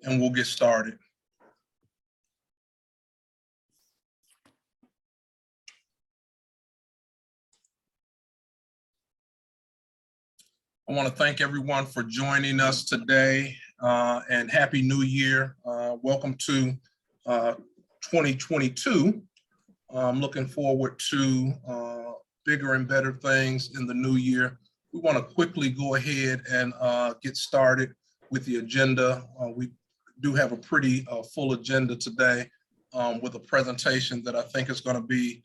and we'll get started. I want to thank everyone for joining us today, and Happy New Year. Welcome to 2022. I'm looking forward to bigger and better things in the new year. We want to quickly go ahead and get started with the agenda. We do have a pretty full agenda today with a presentation that I think is going to be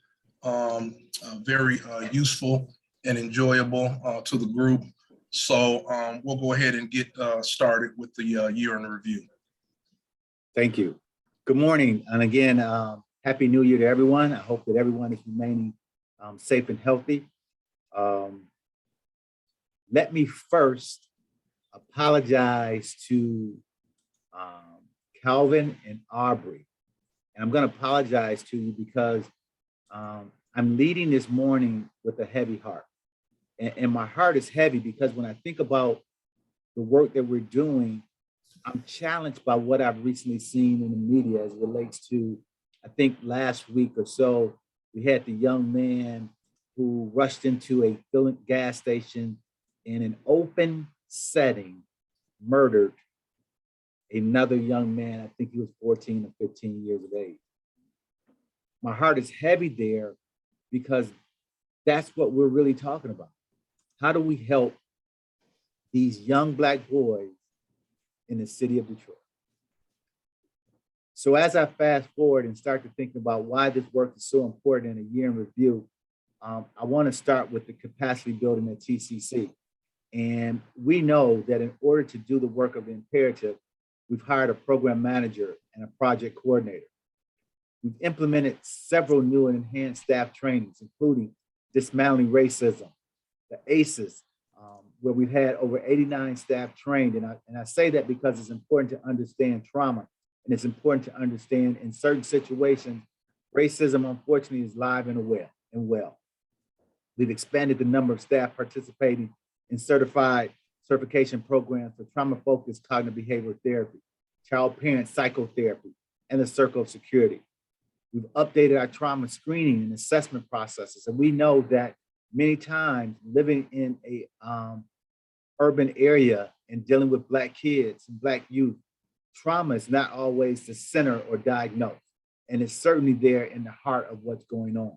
very useful and enjoyable to the group. So we'll go ahead and get started with the year in review. Thank you. Good morning. And again, Happy New Year to everyone. I hope that everyone is remaining safe and healthy. Let me first apologize to Calvin and Aubrey. And I'm going to apologize to you because I'm leading this morning with a heavy heart. And my heart is heavy because when I think about the work that we're doing, I'm challenged by what I've recently seen in the media as it relates to, I think last week or so, we had the young man who rushed into a filling gas station in an open setting, murdered another young man. I think he was 14 or 15 years of age. My heart is heavy there because that's what we're really talking about. How do we help these young Black boys in the city of Detroit? So as I fast forward and start to think about why this work is so important in a year in review, I want to start with the capacity building at TCC. And we know that in order to do the work of the imperative, we've hired a program manager and a project coordinator. We've implemented several new and enhanced staff trainings, including dismantling racism, the ACEs, where we've had over 89 staff trained. And I say that because it's important to understand trauma, and it's important to understand in certain situations, racism, unfortunately, is live and well. We've expanded the number of staff participating in certification programs for trauma-focused cognitive behavioral therapy, child-parent psychotherapy, and the circle of security. We've updated our trauma screening and assessment processes, and we know that many times living in a urban area and dealing with Black kids and Black youth, trauma is not always the center or diagnosed, and it's certainly there in the heart of what's going on.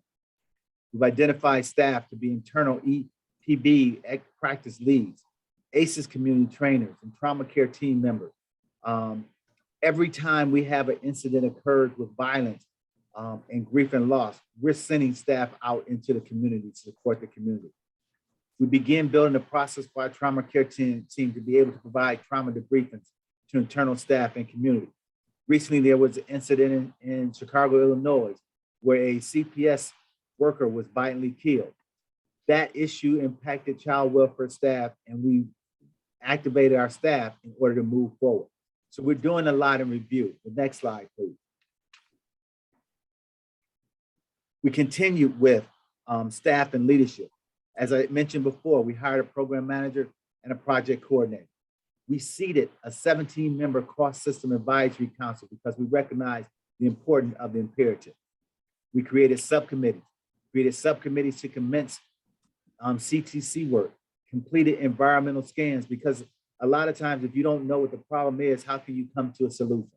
We've identified staff to be internal EPB practice leads, ACEs community trainers, and trauma care team members. Every time we have an incident occurs with violence and grief and loss, we're sending staff out into the community to support the community. We begin building a process for our trauma care team to be able to provide trauma debriefings to internal staff and community. Recently, there was an incident in Chicago, Illinois, where a CPS worker was violently killed. That issue impacted child welfare staff, and we activated our staff in order to move forward. So we're doing a lot in review. The next slide, please. We continued with staff and leadership. As I mentioned before, we hired a program manager and a project coordinator. We seated a 17-member cross-system advisory council because we recognize the importance of the imperative. We created subcommittees to commence CTC work, completed environmental scans, because a lot of times if you don't know what the problem is, how can you come to a solution?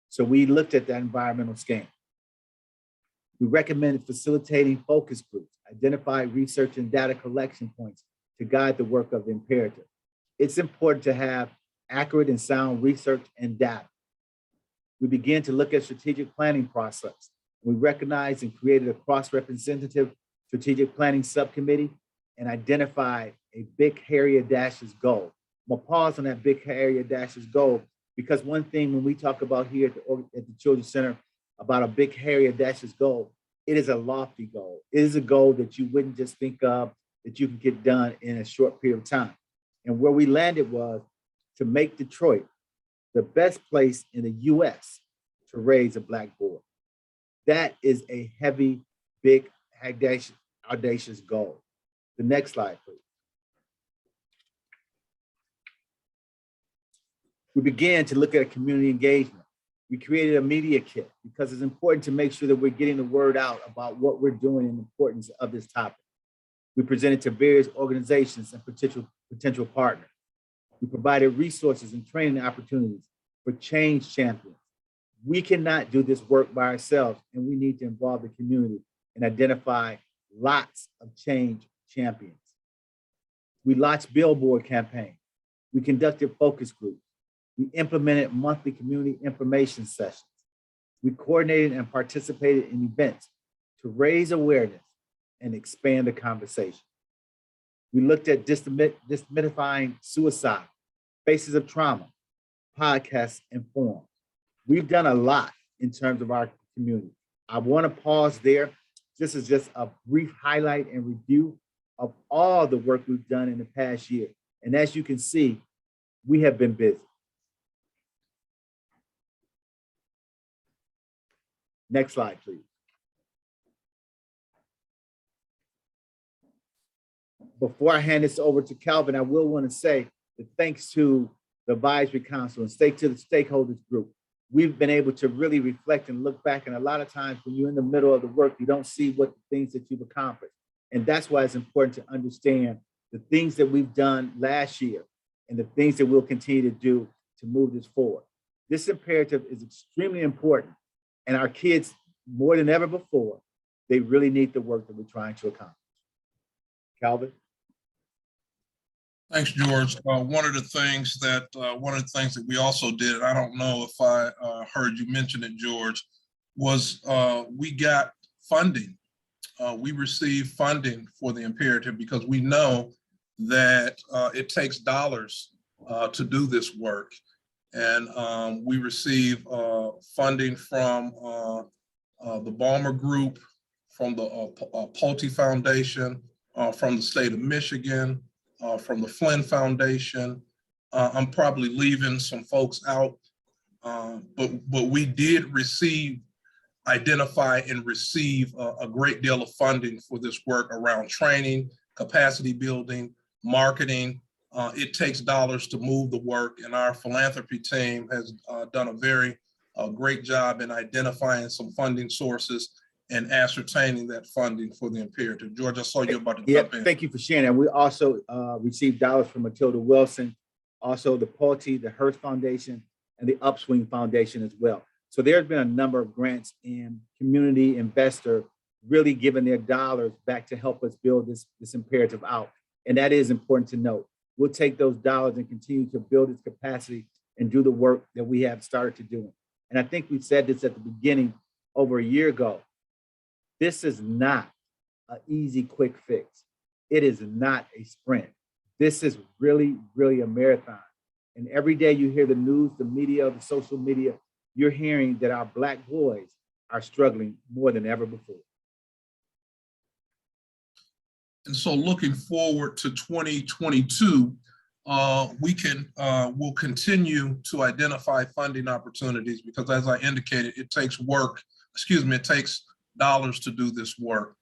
So we looked at that environmental scan. We recommended facilitating focus groups, identified research and data collection points to guide the work of the imperative. It's important to have accurate and sound research and data. We began to look at strategic planning process. We recognized and created a cross-representative strategic planning subcommittee and identified a big, hairy, audacious goal. I'm gonna pause on that big, hairy, audacious goal because one thing when we talk about here at the Children's Center about a big, hairy, audacious goal, it is a lofty goal. It is a goal that you wouldn't just think of that you can get done in a short period of time. And where we landed was to make Detroit the best place in the US to raise a Black boy. That is a heavy, big, audacious goal. The next slide, please. We began to look at community engagement. We created a media kit because it's important to make sure that we're getting the word out about what we're doing and the importance of this topic. We presented to various organizations and potential partners. We provided resources and training opportunities for change champions. We cannot do this work by ourselves, and we need to involve the community and identify lots of change champions. We launched billboard campaigns. We conducted focus groups. We implemented monthly community information sessions. We coordinated and participated in events to raise awareness and expand the conversation. We looked at demystifying suicide, faces of trauma, podcasts, and forums. We've done a lot in terms of our community. I want to pause there. This is just a brief highlight and review of all the work we've done in the past year. And as you can see, we have been busy. Next slide, please. Before I hand this over to Calvin, I will want to say that thanks to the Advisory Council and to the stakeholders group, we've been able to really reflect and look back. And a lot of times when you're in the middle of the work, you don't see what the things that you've accomplished. And that's why it's important to understand the things that we've done last year and the things that we'll continue to do to move this forward. This imperative is extremely important. And our kids, more than ever before, they really need the work that we're trying to accomplish. Calvin? Thanks, George. One of the things that we also did, and I don't know if I heard you mention it, George, was we got funding. We received funding for the imperative because we know that it takes dollars to do this work. And we receive funding from the Balmer Group, from the Pulte Foundation, from the state of Michigan, from the Flynn Foundation. I'm probably leaving some folks out, but we did identify and receive a great deal of funding for this work around training, capacity building, marketing. It takes dollars to move the work, and our philanthropy team has done a very great job in identifying some funding sources and ascertaining that funding for the imperative. George, I saw you about to jump in. Thank you for sharing that. We also received dollars from Matilda Wilson, also the Pulte, the Hearst Foundation, and the Upswing Foundation as well. So there's been a number of grants and community investor really giving their dollars back to help us build this imperative out. And that is important to note. We'll take those dollars and continue to build its capacity and do the work that we have started to do. And I think we said this at the beginning over a year ago. This is not an easy, quick fix. It is not a sprint. This is really, really a marathon. And every day you hear the news, the media, the social media, you're hearing that our Black boys are struggling more than ever before. And so looking forward to 2022, we'll continue to identify funding opportunities because, as I indicated, it takes dollars to do this work.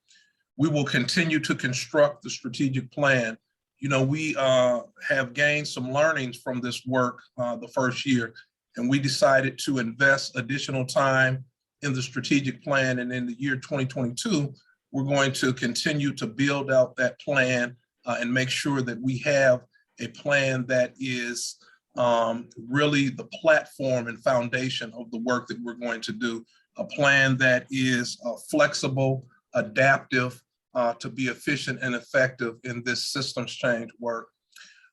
We will continue to construct the strategic plan. You know, we have gained some learnings from this work the first year, and we decided to invest additional time in the strategic plan. And in the year 2022, we're going to continue to build out that plan and make sure that we have a plan that is really the platform and foundation of the work that we're going to do. A plan that is flexible, adaptive, to be efficient and effective in this systems change work.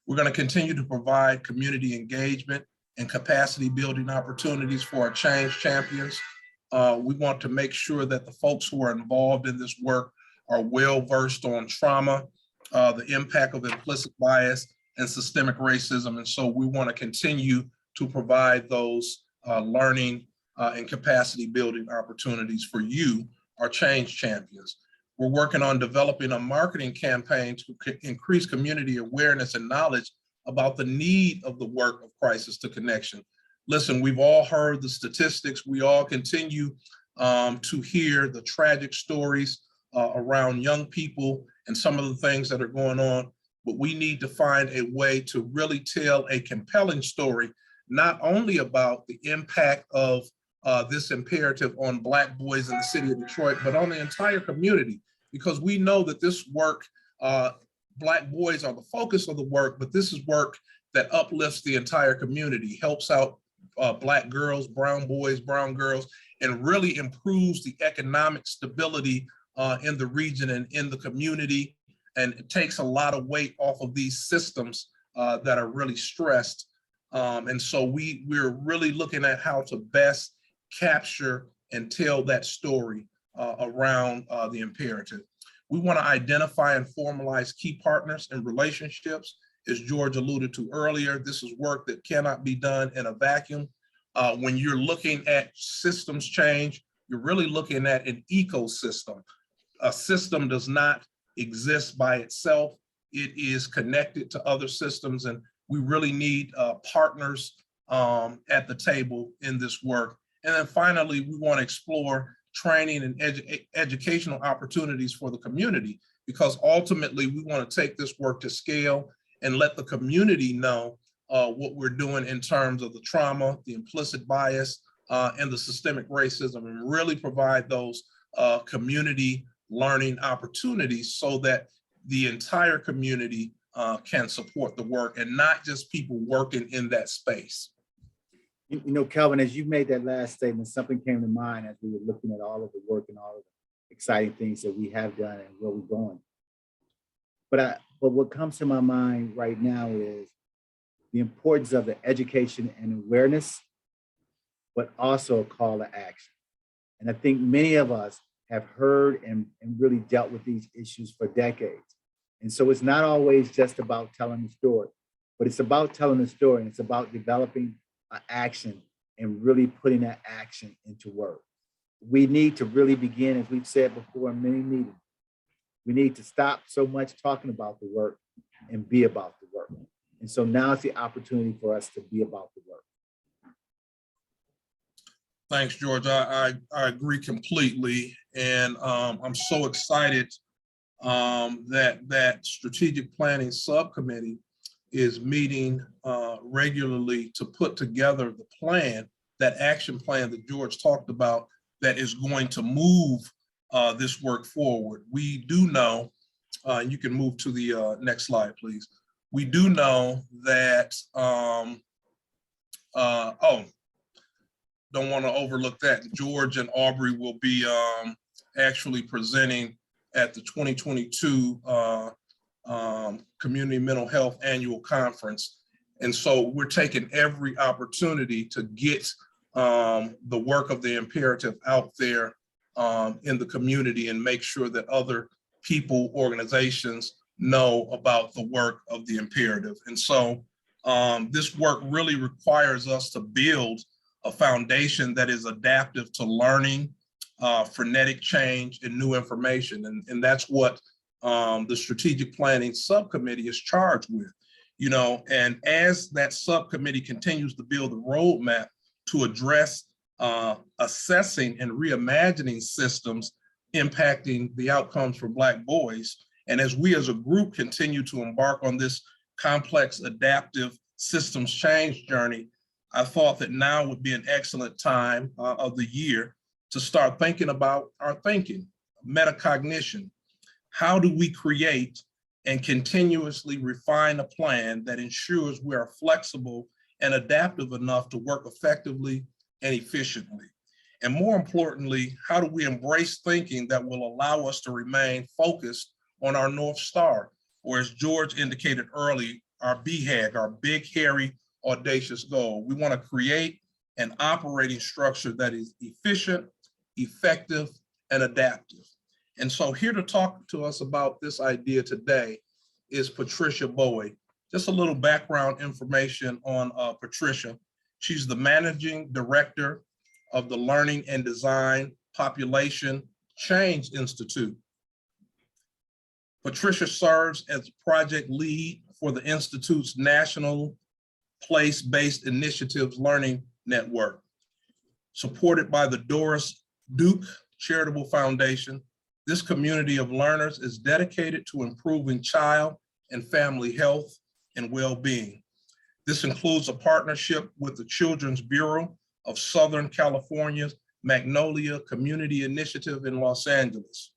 We're going to continue to provide community engagement and capacity building opportunities for our change champions. We want to make sure that the folks who are involved in this work are well versed on trauma, the impact of implicit bias and systemic racism. And so we want to continue to provide those learning and capacity building opportunities for you, our change champions. We're working on developing a marketing campaign to increase community awareness and knowledge about the need of the work of Crisis to Connection. Listen, we've all heard the statistics. We all continue to hear the tragic stories around young people and some of the things that are going on, but we need to find a way to really tell a compelling story not only about the impact of this imperative on Black boys in the city of Detroit, but on the entire community, because we know that this work, Black boys are the focus of the work, but this is work that uplifts the entire community, helps out Black girls, brown boys, brown girls, and really improves the economic stability in the region and in the community. And it takes a lot of weight off of these systems that are really stressed. And so we're really looking at how to best capture and tell that story around the imperative. We want to identify and formalize key partners and relationships. As George alluded to earlier, this is work that cannot be done in a vacuum. When you're looking at systems change, you're really looking at an ecosystem. A system does not exist by itself. It is connected to other systems, and we really need partners at the table in this work. And then finally, we want to explore training and educational opportunities for the community, because ultimately we want to take this work to scale and let the community know what we're doing in terms of the trauma, the implicit bias, and the systemic racism, and really provide those community learning opportunities so that the entire community can support the work and not just people working in that space. You know, Kelvin, as you made that last statement, something came to mind as we were looking at all of the work and all of the exciting things that we have done and where we're going. But what comes to my mind right now is the importance of the education and awareness, but also a call to action. And I think many of us have heard and really dealt with these issues for decades. And so it's not always just about telling the story, but it's about telling the story, and it's about developing an action and really putting that action into work. We need to really begin, as we've said before in many meetings, we need to stop so much talking about the work and be about the work. And so now is the opportunity for us to be about the work. Thanks, George. I agree completely. And I'm so excited that strategic planning subcommittee is meeting regularly to put together the plan, that action plan that George talked about, that is going to move this work forward. We do know, you can move to the next slide, please. We do know that, don't want to overlook that. George and Aubrey will be actually presenting at the 2022 Community Mental Health Annual Conference. And so we're taking every opportunity to get the work of the imperative out there in the community and make sure that other people, organizations know about the work of the imperative. And so this work really requires us to build a foundation that is adaptive to learning, frenetic change, and new information. And that's what the strategic planning subcommittee is charged with. You know, and as that subcommittee continues to build a roadmap to address assessing and reimagining systems impacting the outcomes for Black boys, and as we as a group continue to embark on this complex adaptive systems change journey, I thought that now would be an excellent time of the year to start thinking about our thinking, metacognition. How do we create and continuously refine a plan that ensures we are flexible and adaptive enough to work effectively and efficiently? And more importantly, how do we embrace thinking that will allow us to remain focused on our North Star, or as George indicated early, our BHAG, our big, hairy, audacious goal? We want to create an operating structure that is efficient, effective, and adaptive. And so here to talk to us about this idea today is Patricia Bowie. Just a little background information on Patricia. She's the managing director of the Learning and Design Population Change Institute. Patricia serves as project lead for the Institute's National Place-Based Initiatives Learning Network, supported by the Doris Duke Charitable Foundation. This community of learners is dedicated to improving child and family health and well-being. This includes a partnership with the Children's Bureau of Southern California's Magnolia Community Initiative in Los Angeles.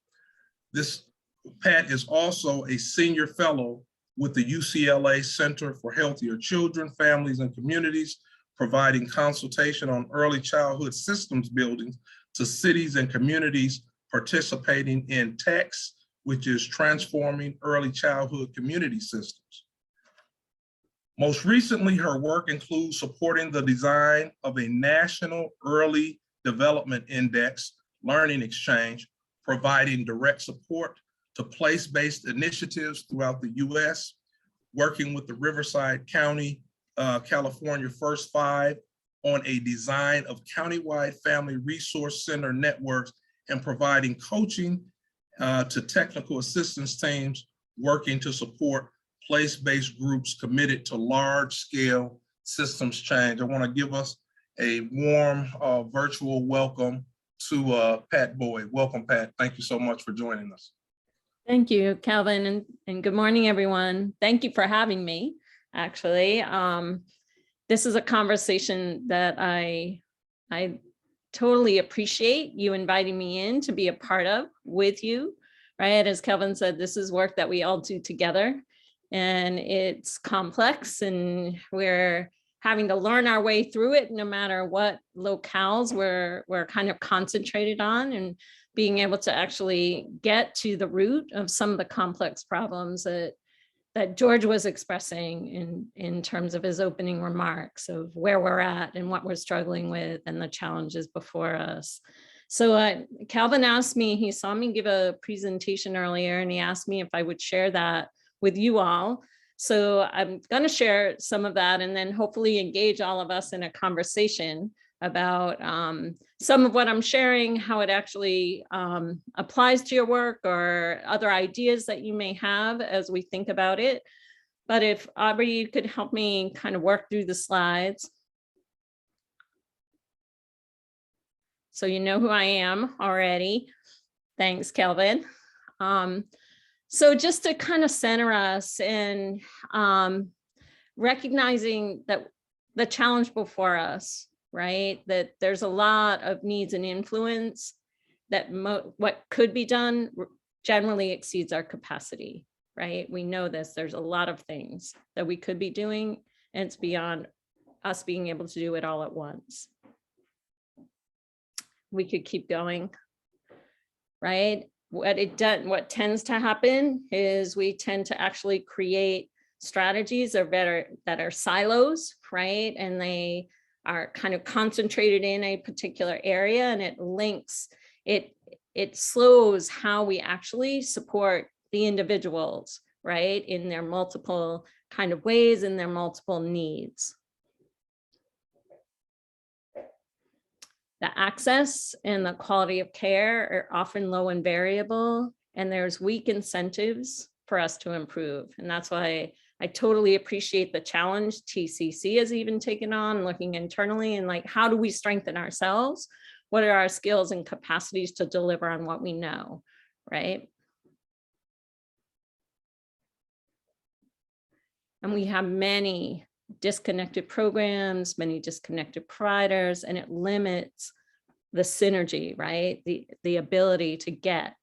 Pat is also a senior fellow with the UCLA Center for Healthier Children, Families, and Communities, providing consultation on early childhood systems building to cities and communities participating in TEX, which is Transforming Early Childhood Community Systems. Most recently, her work includes supporting the design of a national early development index learning exchange, providing direct support to place-based initiatives throughout the US, working with the Riverside County, California First Five on a design of countywide family resource center networks, and providing coaching to technical assistance teams working to support place-based groups committed to large-scale systems change. I want to give us a warm virtual welcome to Pat Boyd. Welcome, Pat. Thank you so much for joining us. Thank you, Calvin, and good morning, everyone. Thank you for having me, actually. This is a conversation that I totally appreciate you inviting me in to be a part of with you, right? As Calvin said, this is work that we all do together, and it's complex, and we're having to learn our way through it no matter what locales we're kind of concentrated on, and being able to actually get to the root of some of the complex problems that George was expressing in terms of his opening remarks of where we're at and what we're struggling with and the challenges before us. So Calvin asked me, he saw me give a presentation earlier, and he asked me if I would share that with you all. So I'm going to share some of that and then hopefully engage all of us in a conversation about some of what I'm sharing, how it actually applies to your work or other ideas that you may have as we think about it. But if Aubrey, you could help me kind of work through the slides. So you know who I am already. Thanks, Kelvin. So just to kind of center us in recognizing that the challenge before us, right? That there's a lot of needs and influence that what could be done generally exceeds our capacity, right? We know this, there's a lot of things that we could be doing, and it's beyond us being able to do it all at once. We could keep going, right? What tends to happen is we tend to actually create strategies that are silos, right? And they are kind of concentrated in a particular area, and it links, it slows how we actually support the individuals, right? In their multiple kind of ways, in their multiple needs. The access and the quality of care are often low and variable, and there's weak incentives for us to improve. And that's why I totally appreciate the challenge TCC has even taken on, looking internally and like, how do we strengthen ourselves? What are our skills and capacities to deliver on what we know, right? And we have many disconnected programs, many disconnected providers, and it limits the synergy, right? The ability to get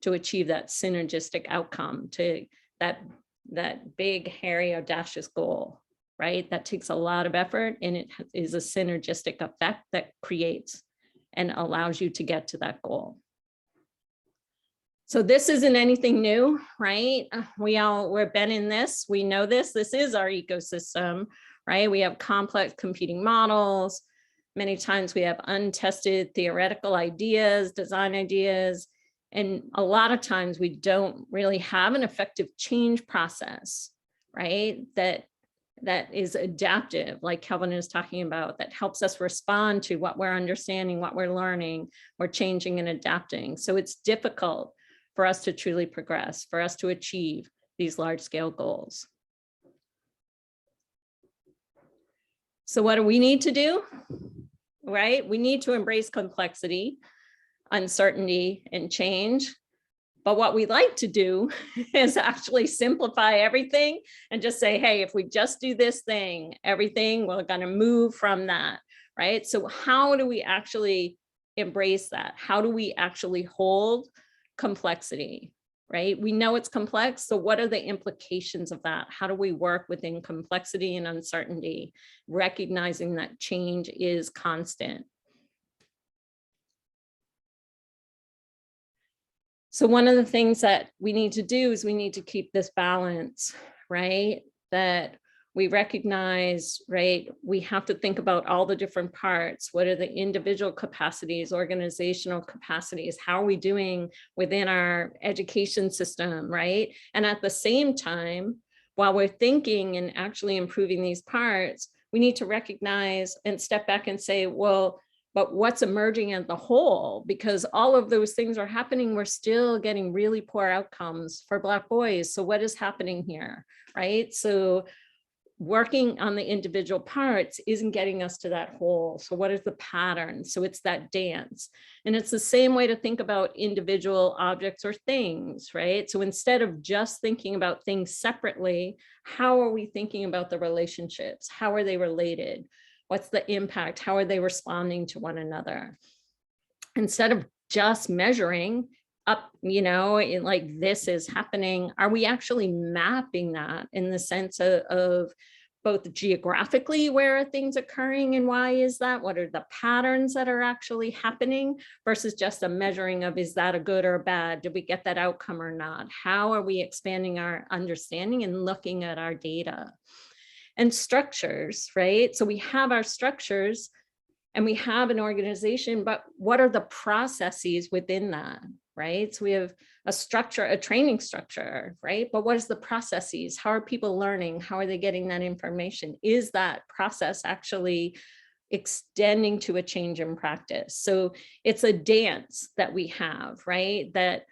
to achieve that synergistic outcome, to that big, hairy, audacious goal, right? That takes a lot of effort, and it is a synergistic effect that creates and allows you to get to that goal. So this isn't anything new, right? We've been in this, we know this is our ecosystem, right? We have complex competing models. Many times we have untested theoretical ideas, design ideas, and a lot of times we don't really have an effective change process, right? That is adaptive, like Kelvin is talking about, that helps us respond to what we're understanding, what we're learning, we're changing and adapting. So it's difficult for us to truly progress, for us to achieve these large-scale goals. So what do we need to do, right? We need to embrace complexity, uncertainty, and change. But what we like to do is actually simplify everything and just say, hey, if we just do this thing, everything, we're going to move from that, right? So how do we actually embrace that? How do we actually hold complexity, right? We know it's complex. So what are the implications of that? How do we work within complexity and uncertainty, recognizing that change is constant? So one of the things that we need to do is we need to keep this balance, right? That we recognize, right? We have to think about all the different parts. What are the individual capacities, organizational capacities? How are we doing within our education system, right? And at the same time, while we're thinking and actually improving these parts, we need to recognize and step back and say, well, but what's emerging as the whole, because all of those things are happening, we're still getting really poor outcomes for Black boys. So what is happening here, right? So working on the individual parts isn't getting us to that whole. So what is the pattern? So it's that dance. And it's the same way to think about individual objects or things, right? So instead of just thinking about things separately, how are we thinking about the relationships? How are they related? What's the impact? How are they responding to one another? Instead of just measuring up, like this is happening, are we actually mapping that in the sense of both geographically, where are things occurring and why is that? What are the patterns that are actually happening versus just a measuring of, is that a good or a bad? Did we get that outcome or not? How are we expanding our understanding and looking at our data? And structures, right? So we have our structures and we have an organization, but what are the processes within that, right? So we have a structure, a training structure, right? But what is the processes? How are people learning? How are they getting that information? Is that process actually extending to a change in practice? So it's a dance that we have, right? That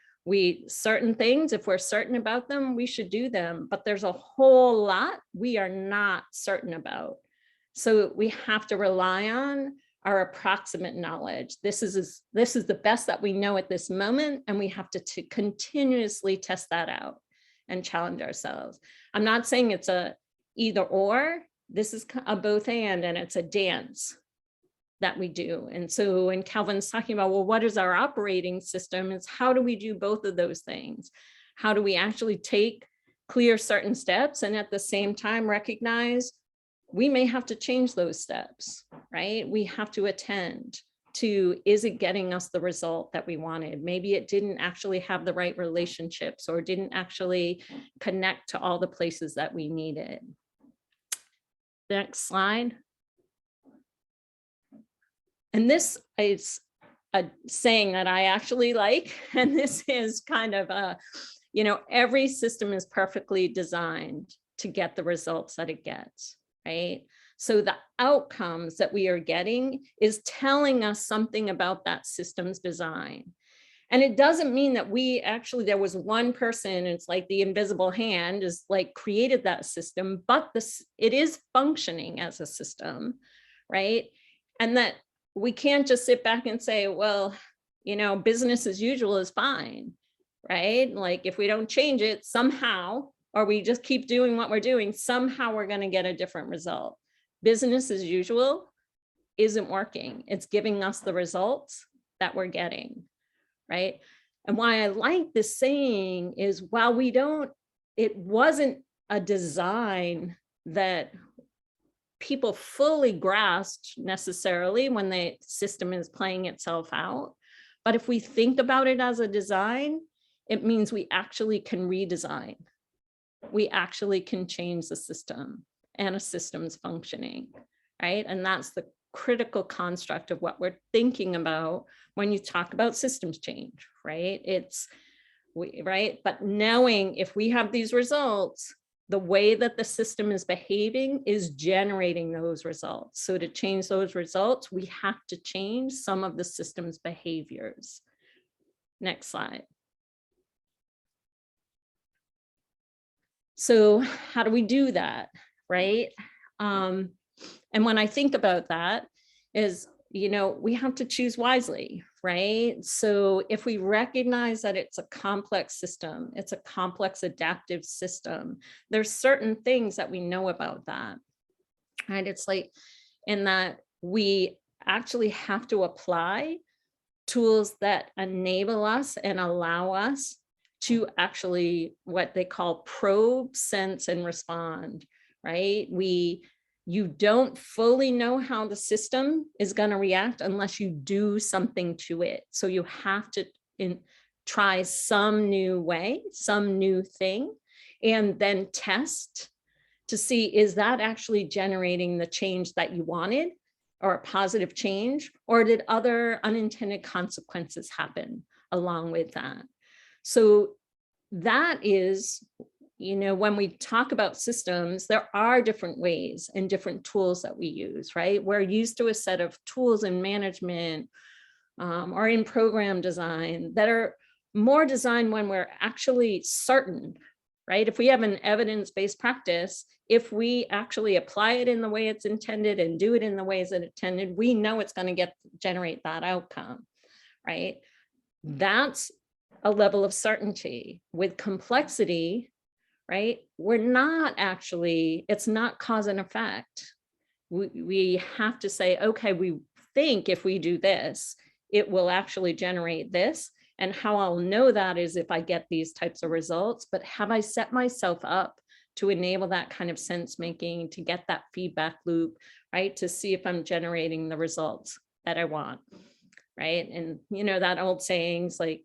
certain things, if we're certain about them, we should do them, but there's a whole lot we are not certain about. So we have to rely on our approximate knowledge. This is the best that we know at this moment, and we have to continuously test that out and challenge ourselves. I'm not saying it's a either or, this is a both and it's a dance that we do. And so when Calvin's talking about, well, what is our operating system? It's how do we do both of those things? How do we actually take clear certain steps and at the same time recognize we may have to change those steps, right? We have to attend to, is it getting us the result that we wanted? Maybe it didn't actually have the right relationships or didn't actually connect to all the places that we needed. Next slide. And this is a saying that I actually like, and this is kind of a, every system is perfectly designed to get the results that it gets, right? So the outcomes that we are getting is telling us something about that system's design. And it doesn't mean that there was one person, it's like the invisible hand is like created that system, but it is functioning as a system, right? And that we can't just sit back and say, well, business as usual is fine, right? Like if we don't change it somehow, or we just keep doing what we're doing, somehow we're going to get a different result. Business as usual isn't working. It's giving us the results that we're getting, right? And why I like this saying is while it wasn't a design that people fully grasped necessarily when the system is playing itself out. But if we think about it as a design, it means we actually can redesign. We actually can change the system and a system's functioning, right? And that's the critical construct of what we're thinking about when you talk about systems change, right? Right? But knowing if we have these results, the way that the system is behaving is generating those results. So to change those results, we have to change some of the system's behaviors. Next slide. So how do we do that, right? And when I think about that is, we have to choose wisely. right? So if we recognize that it's a complex system, it's a complex adaptive system, there's certain things that we know about that, right? It's like in that we actually have to apply tools that enable us and allow us to actually what they call probe, sense, and respond, right? You don't fully know how the system is going to react unless you do something to it. So you have to try some new way, some new thing, and then test to see, is that actually generating the change that you wanted, or a positive change, or did other unintended consequences happen along with that? So that is, when we talk about systems, there are different ways and different tools that we use, right? We're used to a set of tools in management or in program design that are more designed when we're actually certain, right? If we have an evidence-based practice, if we actually apply it in the way it's intended and do it in the ways that it's intended, we know it's going to generate that outcome, right? That's a level of certainty. With complexity, right? We're not actually, it's not cause and effect. We have to say, okay, we think if we do this, it will actually generate this. And how I'll know that is if I get these types of results, but have I set myself up to enable that kind of sense making, to get that feedback loop, right? To see if I'm generating the results that I want, right? And, that old sayings like,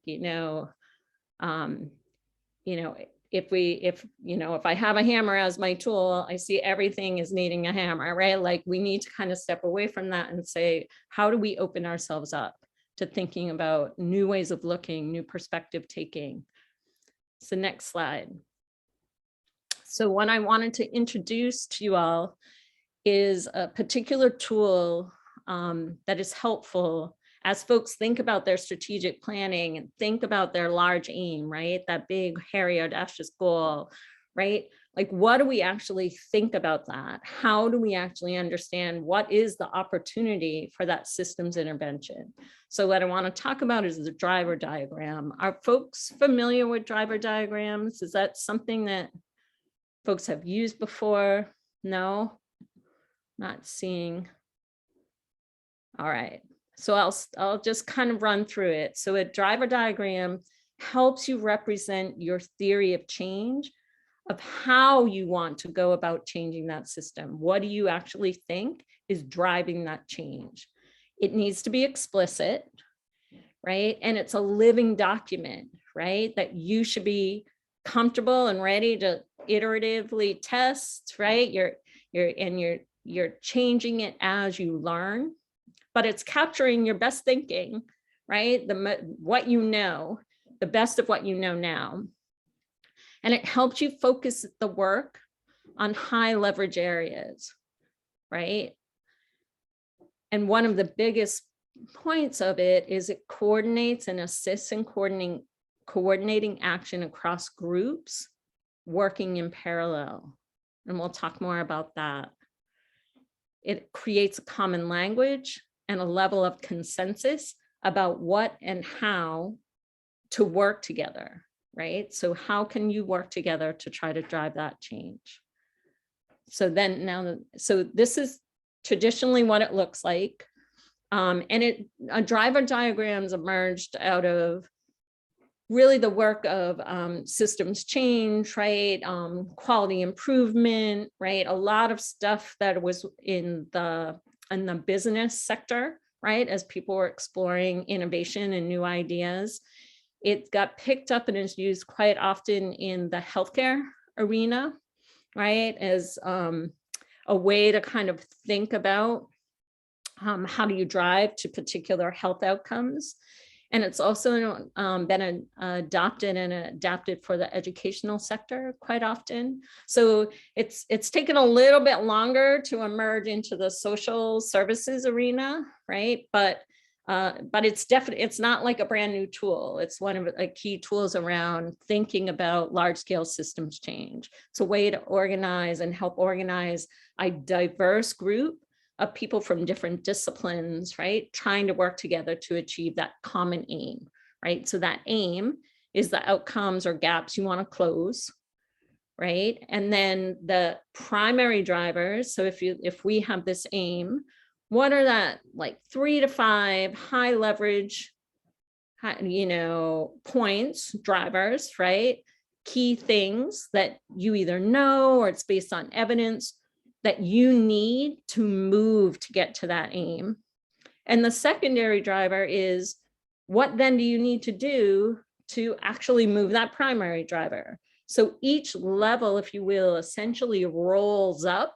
if I have a hammer as my tool, I see everything is needing a hammer, right? Like we need to kind of step away from that and say, how do we open ourselves up to thinking about new ways of looking, new perspective taking? So next slide. So what I wanted to introduce to you all is a particular tool that is helpful as folks think about their strategic planning and think about their large aim, right? That big, hairy, audacious goal, right? Like, what do we actually think about that? How do we actually understand what is the opportunity for that systems intervention? So what I want to talk about is the driver diagram. Are folks familiar with driver diagrams? Is that something that folks have used before? No, not seeing. All right. So I'll just kind of run through it. So a driver diagram helps you represent your theory of change, of how you want to go about changing that system. What do you actually think is driving that change? It needs to be explicit, right? And it's a living document, right? That you should be comfortable and ready to iteratively test, right? You're changing it as you learn. But it's capturing your best thinking, right? What you know, the best of what you know now. And it helps you focus the work on high leverage areas, right? And one of the biggest points of it is it coordinates and assists in coordinating action across groups working in parallel. And we'll talk more about that. It creates a common language and a level of consensus about what and how to work together, right? So how can you work together to try to drive that change? So this is traditionally what it looks like. And driver diagrams emerged out of really the work of systems change, right? Quality improvement, right? A lot of stuff that was in the business sector, right? As people were exploring innovation and new ideas. It got picked up and is used quite often in the healthcare arena, right? As a way to kind of think about how do you drive to particular health outcomes. And it's also been adopted and adapted for the educational sector quite often. So it's taken a little bit longer to emerge into the social services arena, right? But it's not like a brand new tool. It's one of the key tools around thinking about large scale systems change. It's a way to organize and help organize a diverse group of people from different disciplines, right? Trying to work together to achieve that common aim, right? So that aim is the outcomes or gaps you want to close, right? And then the primary drivers. So if we have this aim, what are that like 3 to 5 high leverage, points, drivers, right? Key things that you either know or it's based on evidence that you need to move to get to that aim. And the secondary driver is what then do you need to do to actually move that primary driver? So each level, if you will, essentially rolls up,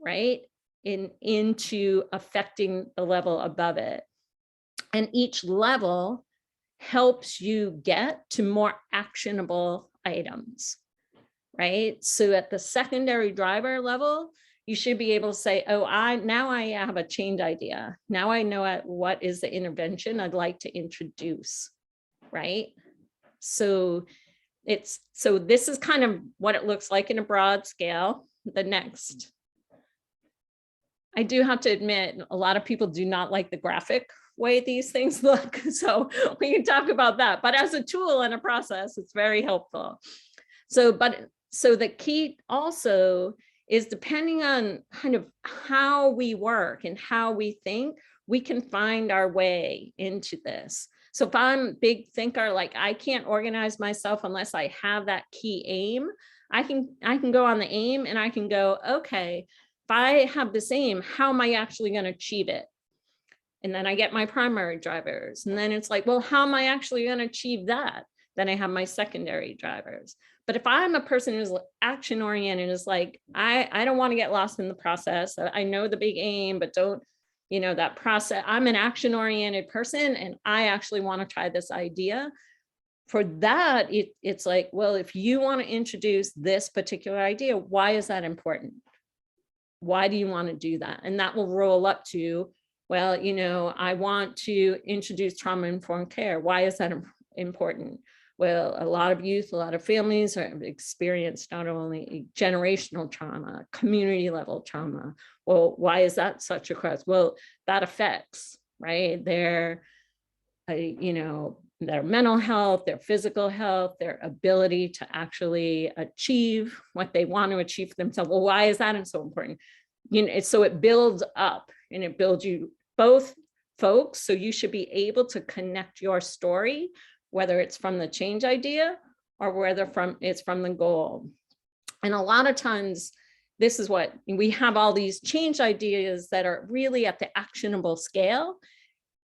right, into affecting the level above it. And each level helps you get to more actionable items, right? So at the secondary driver level, you should be able to say, oh, now I have a change idea. Now I know what is the intervention I'd like to introduce, right? So this is kind of what it looks like in a broad scale. The next. I do have to admit, a lot of people do not like the graphic way these things look. So we can talk about that, but as a tool and a process, it's very helpful. So the key also is depending on kind of how we work and how we think, we can find our way into this. So if I'm a big thinker, like I can't organize myself unless I have that key aim, I can go on the aim and I can go, okay, if I have this aim, how am I actually going to achieve it? And then I get my primary drivers. And then it's like, well, how am I actually going to achieve that? Then I have my secondary drivers. But if I'm a person who's action oriented, is like, I don't want to get lost in the process. I know the big aim, but don't, that process. I'm an action oriented person and I actually want to try this idea. For that, it's like, well, if you want to introduce this particular idea, why is that important? Why do you want to do that? And that will roll up to, well, I want to introduce trauma-informed care. Why is that important? Well, a lot of youth, a lot of families have experienced not only generational trauma, community level trauma. Well, why is that such a cause? Well, that affects, right? Their mental health, their physical health, their ability to actually achieve what they want to achieve for themselves. Well, why is that so important? So it builds up and it builds you both folks. So you should be able to connect your story, whether it's from the change idea or whether it's from the goal. And a lot of times, this is what we have, all these change ideas that are really at the actionable scale.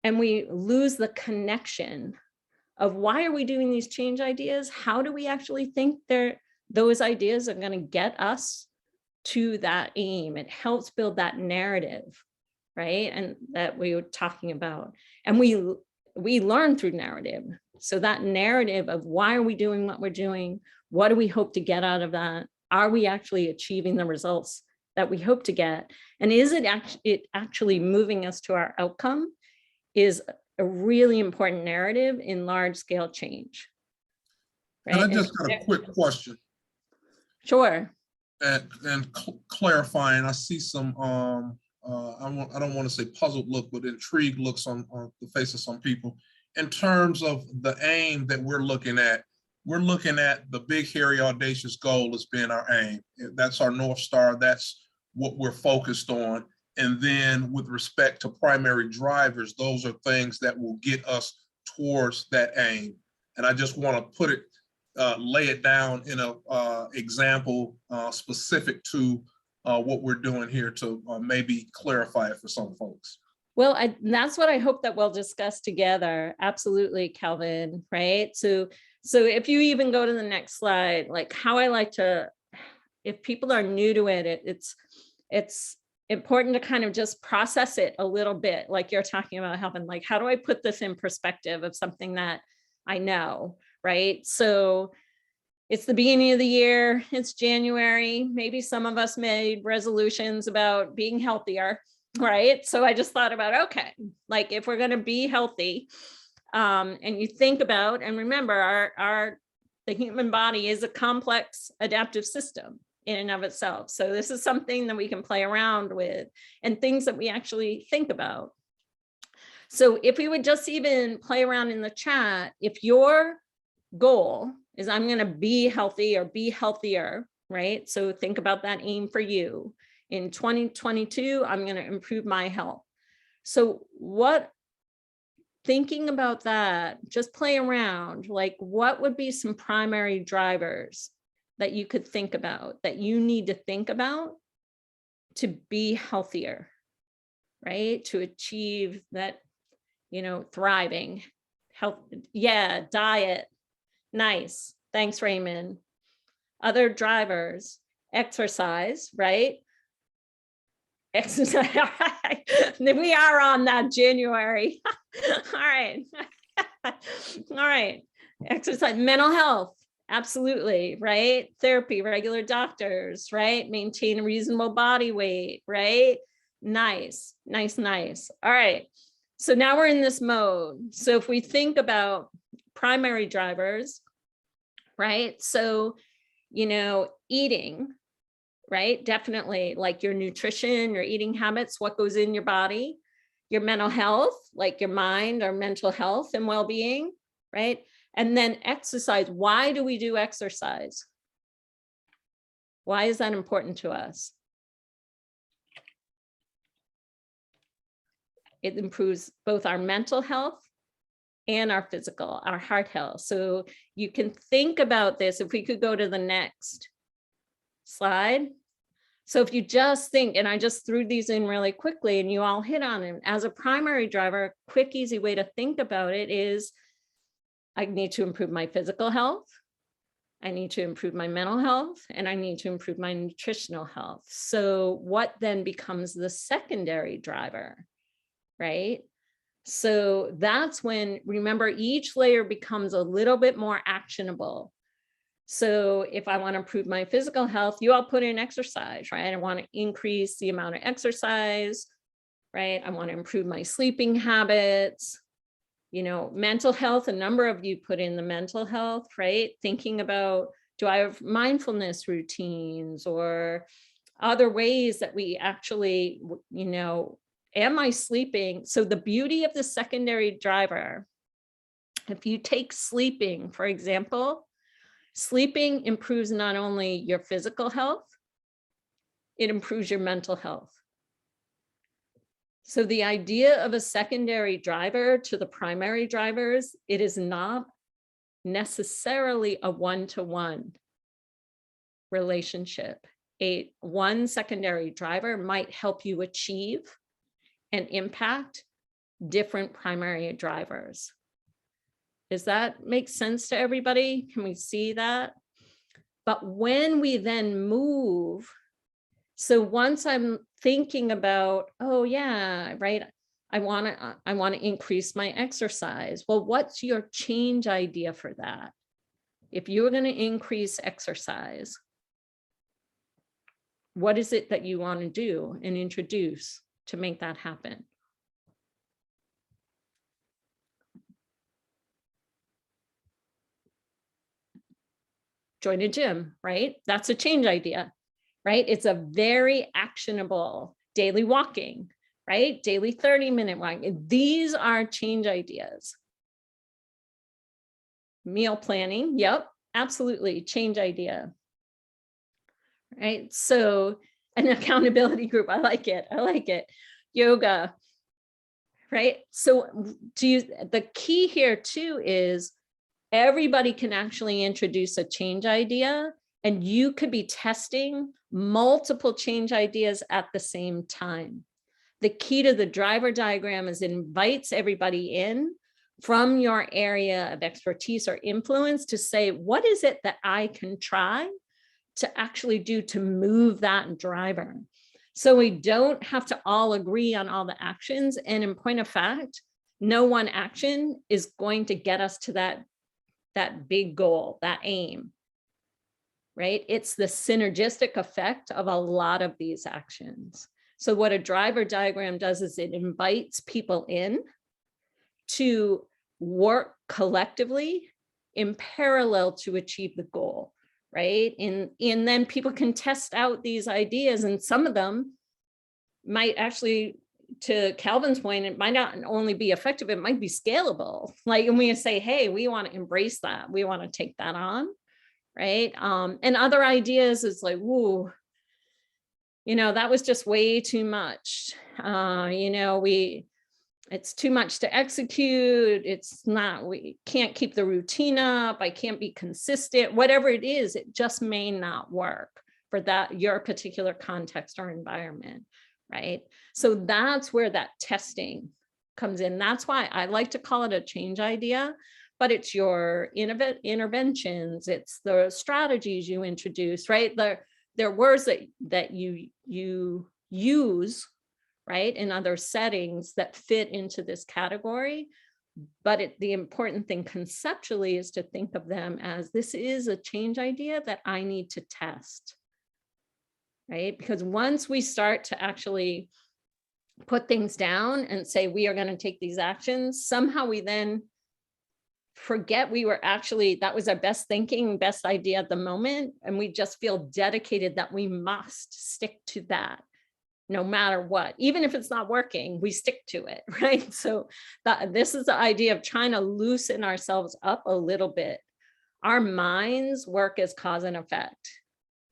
And we lose the connection of why are we doing these change ideas? How do we actually think those ideas are going to get us to that aim? It helps build that narrative, right? And that we were talking about. And we learn through narrative. So that narrative of why are we doing what we're doing? What do we hope to get out of that? Are we actually achieving the results that we hope to get? And is it actually moving us to our outcome? Is a really important narrative in large scale change. Right? And I just got a quick question. Sure. And clarifying, I see some, I don't want to say puzzled look, but intrigued looks on the face of some people. In terms of the aim that we're looking at the big, hairy, audacious goal as being our aim. That's our North Star. That's what we're focused on. And then with respect to primary drivers, those are things that will get us towards that aim. And I just want to put it, lay it down in a example specific to what we're doing here to maybe clarify it for some folks. Well, that's what I hope that we'll discuss together. Absolutely, Calvin, right? So if you even go to the next slide, like how I like to, if people are new to it, it's important to kind of just process it a little bit, like you're talking about, helping, like, how do I put this in perspective of something that I know, right? So it's the beginning of the year, it's January, maybe some of us made resolutions about being healthier, right? So I just thought about, okay, like if we're going to be healthy, and you think about, and remember, the human body is a complex adaptive system, in and of itself. So this is something that we can play around with and things that we actually think about. So if we would just even play around in the chat, if your goal is I'm going to be healthy or be healthier, right? So think about that aim for you. In 2022, I'm going to improve my health. So thinking about that, just play around, like what would be some primary drivers that you could think about, that you need to think about to be healthier, right? To achieve that, thriving, health. Yeah, diet. Nice. Thanks, Raymond. Other drivers, exercise, right? Exercise. We are on that January. All right. All right. Exercise, mental health. Absolutely. Right. Therapy, regular doctors, right? Maintain a reasonable body weight, right? Nice. Nice. Nice. All right. So now we're in this mode. So if we think about primary drivers, right? So, eating, right? Definitely like your nutrition, your eating habits, what goes in your body, your mental health, like your mind or mental health and well-being, right? And then exercise. Why do we do exercise? Why is that important to us? It improves both our mental health and our physical, our heart health. So you can think about this. If we could go to the next slide. So if you just think, and I just threw these in really quickly and you all hit on them, as a primary driver, a quick, easy way to think about it is I need to improve my physical health. I need to improve my mental health, and I need to improve my nutritional health. So what then becomes the secondary driver, right? So that's when, remember, each layer becomes a little bit more actionable. So if I want to improve my physical health, you all put in exercise, right? I want to increase the amount of exercise, right? I want to improve my sleeping habits, mental health. A number of you put in the mental health, right? Thinking about, do I have mindfulness routines or other ways that we actually, am I sleeping? So the beauty of the secondary driver, if you take sleeping, for example, sleeping improves not only your physical health, it improves your mental health. So the idea of a secondary driver to the primary drivers, it is not necessarily a one-to-one relationship. One secondary driver might help you achieve and impact different primary drivers. Does that make sense to everybody? Can we see that? But when we then move, so once I'm thinking about, oh yeah, right, I want to increase my exercise. Well, what's your change idea for that? If you're going to increase exercise, what is it that you want to do and introduce to make that happen? Join a gym, right? That's a change idea, right? It's a very actionable daily walking, right? Daily 30-minute walking. These are change ideas. Meal planning, yep, absolutely, change idea. Right? So an accountability group, I like it. Yoga, right? So the key here too is everybody can actually introduce a change idea, and you could be testing multiple change ideas at the same time. The key to the driver diagram is it invites everybody in from your area of expertise or influence to say, what is it that I can try to actually do to move that driver? So we don't have to all agree on all the actions. And in point of fact, no one action is going to get us to that big goal, that aim, right? It's the synergistic effect of a lot of these actions. So what a driver diagram does is it invites people in to work collectively in parallel to achieve the goal, right? And then people can test out these ideas, and some of them might actually, to Calvin's point, it might not only be effective, it might be scalable. Like, and we say, hey, we want to embrace that. We want to take that on, right? And other ideas is like, whoa, that was just way too much. It's too much to execute. It's not, we can't keep the routine up. I can't be consistent, whatever it is, it just may not work for your particular context or environment, right? So that's where that testing comes in. That's why I like to call it a change idea, but it's your interventions, it's the strategies you introduce, right? They're words that you use, right, in other settings that fit into this category. But the important thing conceptually is to think of them as, this is a change idea that I need to test, right? Because once we start to actually put things down and say, we are going to take these actions, somehow we then forget that was our best thinking, best idea at the moment. And we just feel dedicated that we must stick to that. No matter what, even if it's not working, we stick to it, right? So this is the idea of trying to loosen ourselves up a little bit. Our minds work as cause and effect.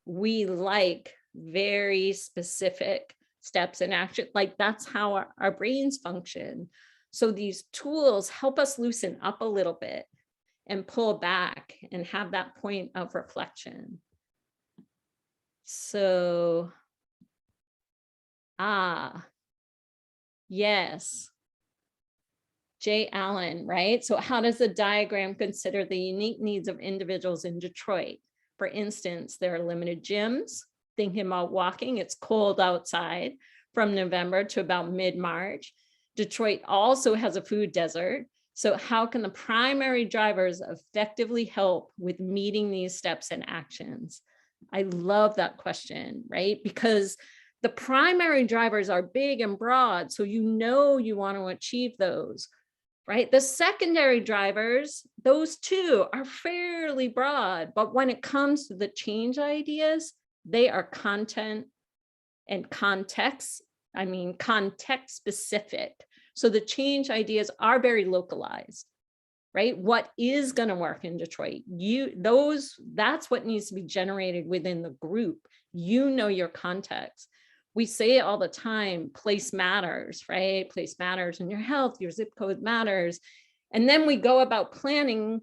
We like very specific steps and action. Like, that's how our brains function. So these tools help us loosen up a little bit and pull back and have that point of reflection. So yes. Jay Allen, right? So how does the diagram consider the unique needs of individuals in Detroit? For instance, there are limited gyms. Thinking about walking, it's cold outside from November to about mid-March. Detroit also has a food desert. So how can the primary drivers effectively help with meeting these steps and actions? I love that question, right? Because the primary drivers are big and broad, so you want to achieve those, right? The secondary drivers, those two are fairly broad, but when it comes to the change ideas, they are content and context specific. So the change ideas are very localized, right? What is going to work in Detroit? That's what needs to be generated within the group. Your context. We say it all the time, place matters, right? Place matters in your health, your zip code matters. And then we go about planning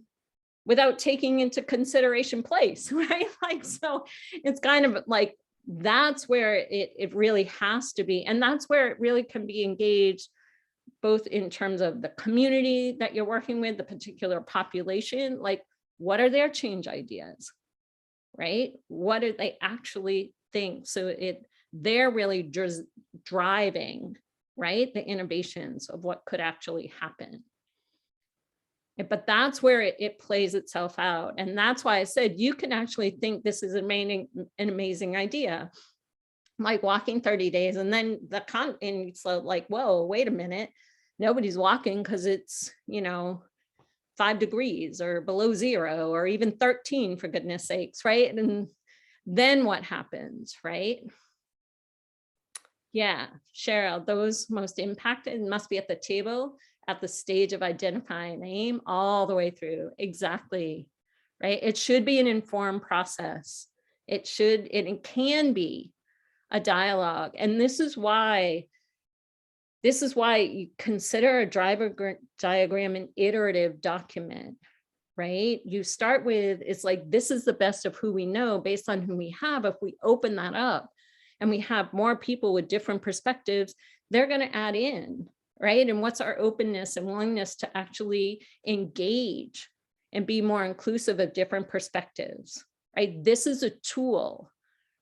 without taking into consideration place, right? Like, so it's kind of like, that's where it really has to be. And that's where it really can be engaged, both in terms of the community that you're working with, the particular population, like, what are their change ideas, right? What do they actually think? So they're really just driving, right, the innovations of what could actually happen. But that's where it plays itself out. And that's why I said you can actually think this is an amazing idea, like walking 30 days, and then and it's like, whoa, wait a minute, nobody's walking because it's 5 degrees or below 0 or even 13, for goodness sakes, right? And then what happens, right? Yeah, Cheryl, those most impacted must be at the table at the stage of identifying aim all the way through. Exactly, right? It should be an informed process. It can be a dialogue. And this is why you consider a driver diagram an iterative document, right? You start with, it's like, this is the best of who we know based on who we have. If we open that up and we have more people with different perspectives, they're going to add in, right? And what's our openness and willingness to actually engage and be more inclusive of different perspectives, right? This is a tool,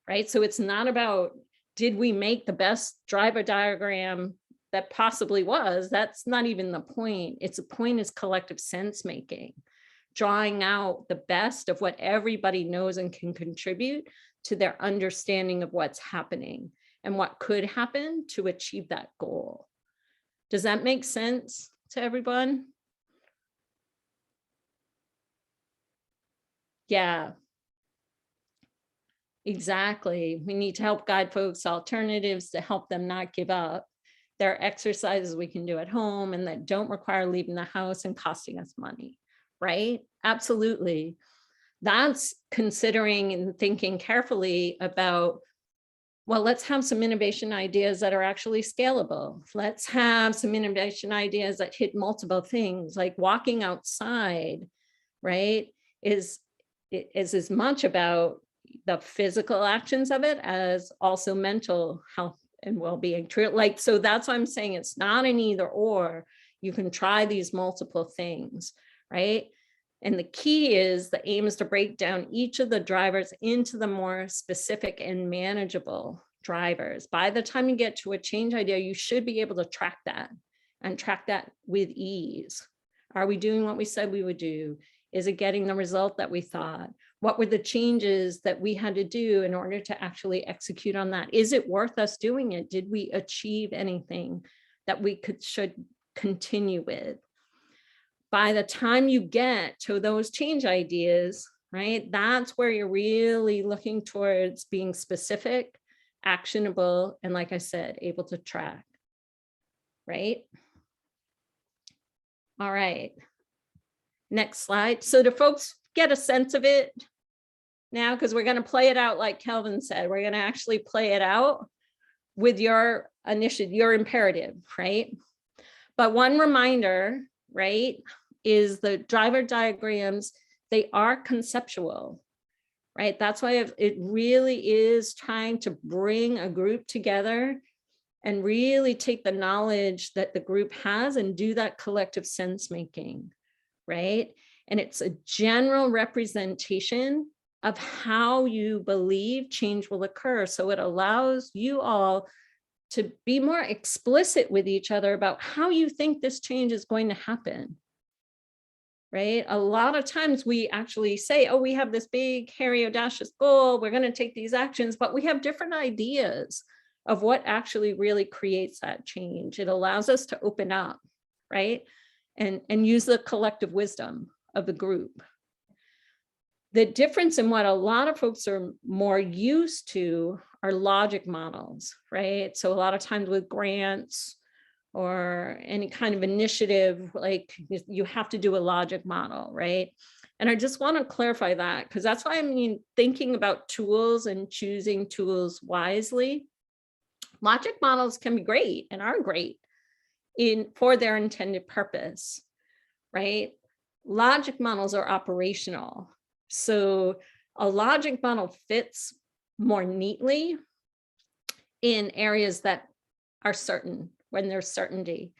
right? So it's not about, did we make the best driver diagram that possibly was? That's not even the point. The point is collective sense making, drawing out the best of what everybody knows and can contribute to their understanding of what's happening and what could happen to achieve that goal. Does that make sense to everyone? Yeah. Exactly. We need to help guide folks alternatives to help them not give up. There are exercises we can do at home and that don't require leaving the house and costing us money, right? Absolutely. That's considering and thinking carefully about, well, let's have some innovation ideas that are actually scalable. Let's have some innovation ideas that hit multiple things, like walking outside, right? Is as much about the physical actions of it as also mental health and well-being. Like, so that's why I'm saying it's not an either or. You can try these multiple things, right? And the key is, the aim is to break down each of the drivers into the more specific and manageable drivers. By the time you get to a change idea, you should be able to track that and track that with ease. Are we doing what we said we would do? Is it getting the result that we thought? What were the changes that we had to do in order to actually execute on that? Is it worth us doing it? Did we achieve anything that we should continue with? By the time you get to those change ideas, right, that's where you're really looking towards being specific, actionable, and like I said, able to track, right? All right. Next slide. So do folks get a sense of it now? Because we're going to play it out like Kelvin said. We're going to actually play it out with your initiative, your imperative, right? But one reminder, right, is the driver diagrams, they are conceptual, right? That's why it really is trying to bring a group together and really take the knowledge that the group has and do that collective sense making, right? And it's a general representation of how you believe change will occur. So it allows you all to be more explicit with each other about how you think this change is going to happen, right? A lot of times we actually say, oh, we have this big, hairy, audacious goal, we're going to take these actions, but we have different ideas of what actually really creates that change. It allows us to open up, right? And use the collective wisdom of the group. The difference in what a lot of folks are more used to are logic models, right? So a lot of times with grants or any kind of initiative, like you have to do a logic model, right? And I just want to clarify that, because that's why I mean, thinking about tools and choosing tools wisely. Logic models can be great and are great for their intended purpose, right? Logic models are operational. So a logic model fits more neatly in areas that are certain, when there's certainty.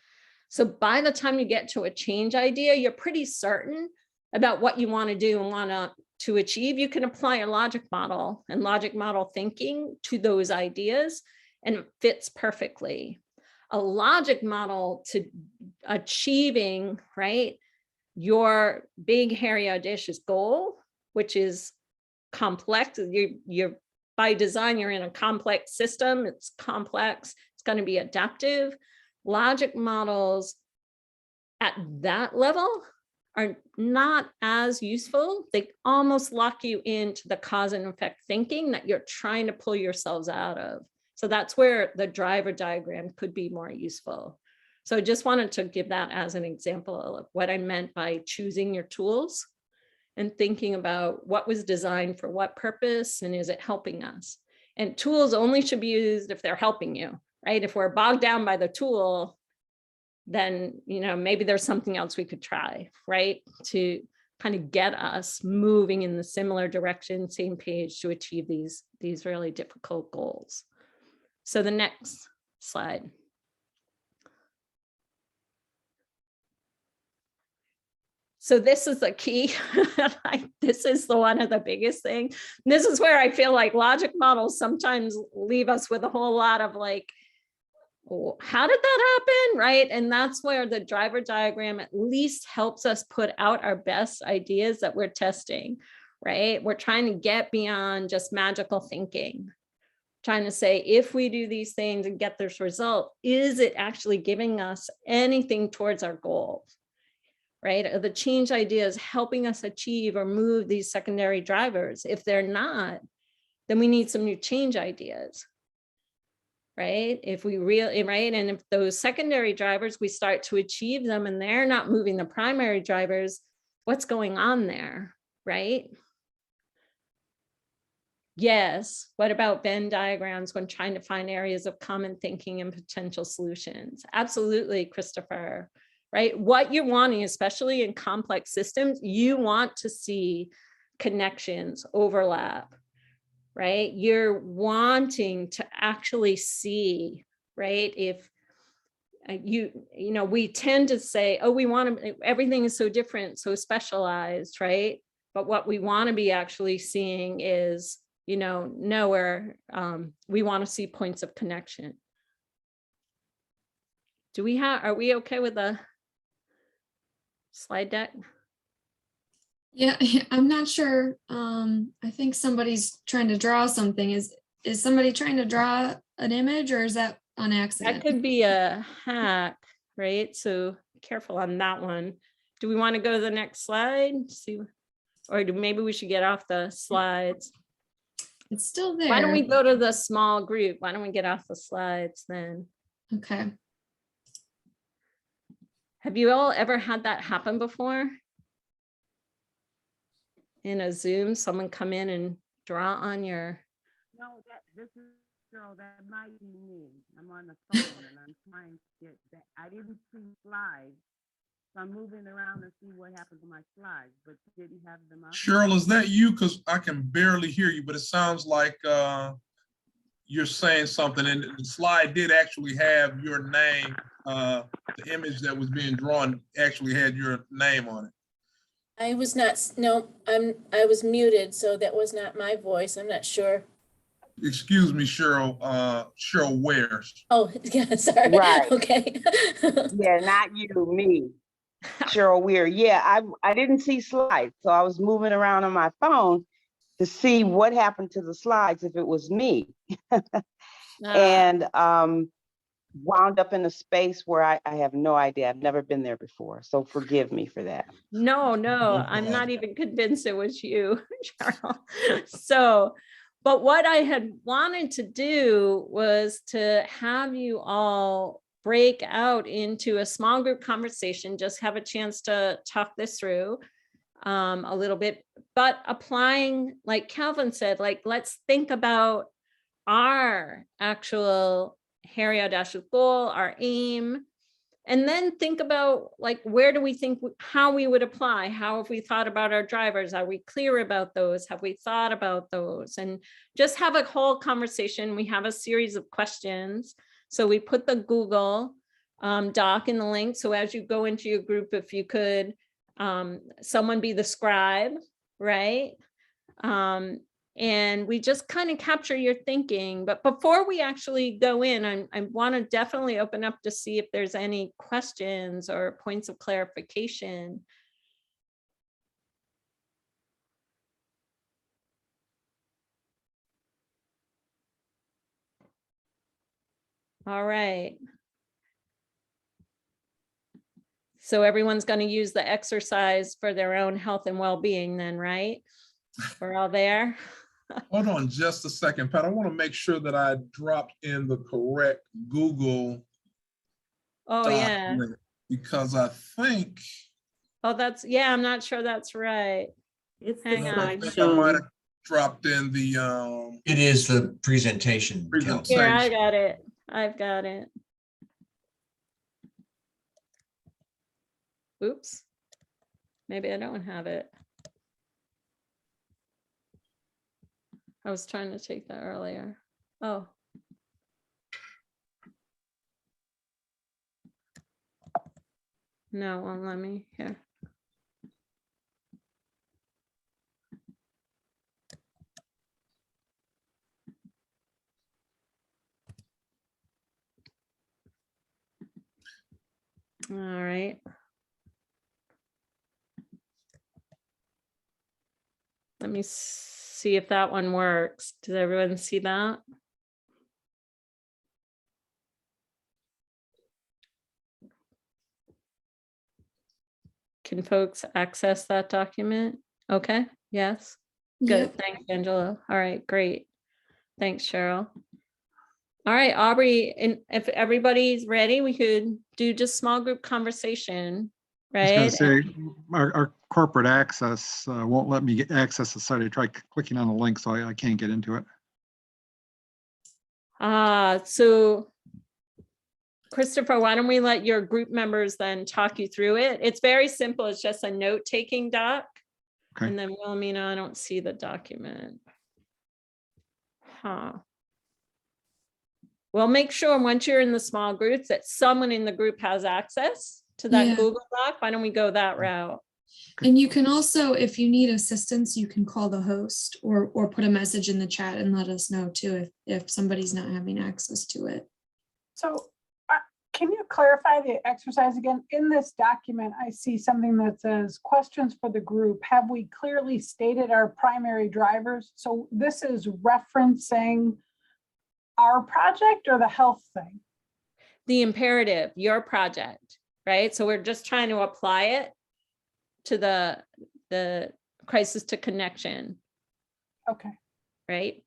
So by the time you get to a change idea, you're pretty certain about what you want to do and want to achieve. You can apply a logic model and logic model thinking to those ideas, and it fits perfectly. A logic model to achieving, right, your big, hairy, audacious goal, which is complex. You're by design, you're in a complex system. It's complex. It's going to be adaptive. Logic models at that level are not as useful. They almost lock you into the cause and effect thinking that you're trying to pull yourselves out of. So that's where the driver diagram could be more useful. So I just wanted to give that as an example of what I meant by choosing your tools and thinking about what was designed for what purpose and is it helping us. And tools only should be used if they're helping you, right? If we're bogged down by the tool, then, you know, maybe there's something else we could try, right? To kind of get us moving in the similar direction, same page to achieve these really difficult goals. So the next slide. So this is the key. This is one of the biggest things. This is where I feel like logic models sometimes leave us with a whole lot of like, oh, how did that happen, right? And that's where the driver diagram at least helps us put out our best ideas that we're testing, right? We're trying to get beyond just magical thinking. Trying to say, if we do these things and get this result, is it actually giving us anything towards our goals, right? Are the change ideas helping us achieve or move these secondary drivers? If they're not, then we need some new change ideas. Right? If we right? And if those secondary drivers, we start to achieve them and they're not moving the primary drivers, what's going on there? Right? Yes. What about Venn diagrams when trying to find areas of common thinking and potential solutions? Absolutely, Christopher. Right? What you're wanting, especially in complex systems, you want to see connections, overlap. Right? You're wanting to actually see, right? If we tend to say, oh, we want to, everything is so different, so specialized, right? But what we want to be actually seeing is, nowhere, we want to see points of connection. Are we okay with the slide deck? Yeah, I'm not sure. I think somebody's trying to draw something. Is somebody trying to draw an image, or is that on accident? That could be a hack, right? So be careful on that one. Do we want to go to the next slide? See, or maybe we should get off the slides. It's still there. Why don't we go to the small group? Why don't we get off the slides then? Okay. Have you all ever had that happen before? In a Zoom, someone come in and draw on your. No, this is Cheryl. That might be me. I'm on the phone and I'm trying to get that. I didn't see slides, so I'm moving around to see what happened to my slides, but didn't have them up. Cheryl, is that you? Because I can barely hear you, but it sounds like you're saying something, and the slide did actually have your name. The image that was being drawn actually had your name on it. I was not, no, I was muted, so that was not my voice. I'm not sure. Excuse me, Cheryl. Cheryl Wares. Oh, yeah, sorry. Right. Okay. Yeah, not you, me. Cheryl Weir. Yeah, I didn't see slides, so I was moving around on my phone to see what happened to the slides if it was me. And wound up in a space where I have no idea. I've never been there before, so forgive me for that. No, I'm not even convinced it was you, Cheryl. So, but what I had wanted to do was to have you all break out into a small group conversation, just have a chance to talk this through a little bit, but applying, like Calvin said, like, let's think about our actual Harry Audacious goal, our aim, and then think about, like, where do we think, how we would apply, how have we thought about our drivers, are we clear about those, have we thought about those, and just have a whole conversation. We have a series of questions, so we put the Google Doc in the link, so as you go into your group, if you could someone be the scribe, right? And we just kind of capture your thinking. But before we actually go in, I want to definitely open up to see if there's any questions or points of clarification. All right. So everyone's going to use the exercise for their own health and well-being then, right? We're all there. Hold on just a second, Pat. I want to make sure that I dropped in the correct Google document, because I think. Oh, yeah, I'm not sure that's right. It's Hang the on. I think I might have dropped in the It is the presentation. Here, I got it. I've got it. Oops. Maybe I don't have it. I was trying to take that earlier. Oh. No, it won't let me. Here. All right. Let me see if that one works. Does everyone see that? Can folks access that document? Okay, yes. Good, Yep. thanks, Angela. All right, great. Thanks, Cheryl. All right, Aubrey, and if everybody's ready, we could do just small group conversation, I was right? going to say, our corporate access won't let me get access to the site. I tried clicking on the link, so I can't get into it. So Christopher, why don't we let your group members then talk you through it? It's very simple. It's just a note-taking doc. Okay. And then Wilhelmina, I don't see the document. Well, make sure once you're in the small groups that someone in the group has access to that Yeah. Google Doc. Why don't we go that route? And you can also, if you need assistance, you can call the host or put a message in the chat and let us know too if somebody's not having access to it. So can you clarify the exercise again? In this document, I see something that says questions for the group. Have we clearly stated our primary drivers? So this is referencing our project or the health thing? The imperative, your project, right? So we're just trying to apply it to the crisis to connection, Okay. right?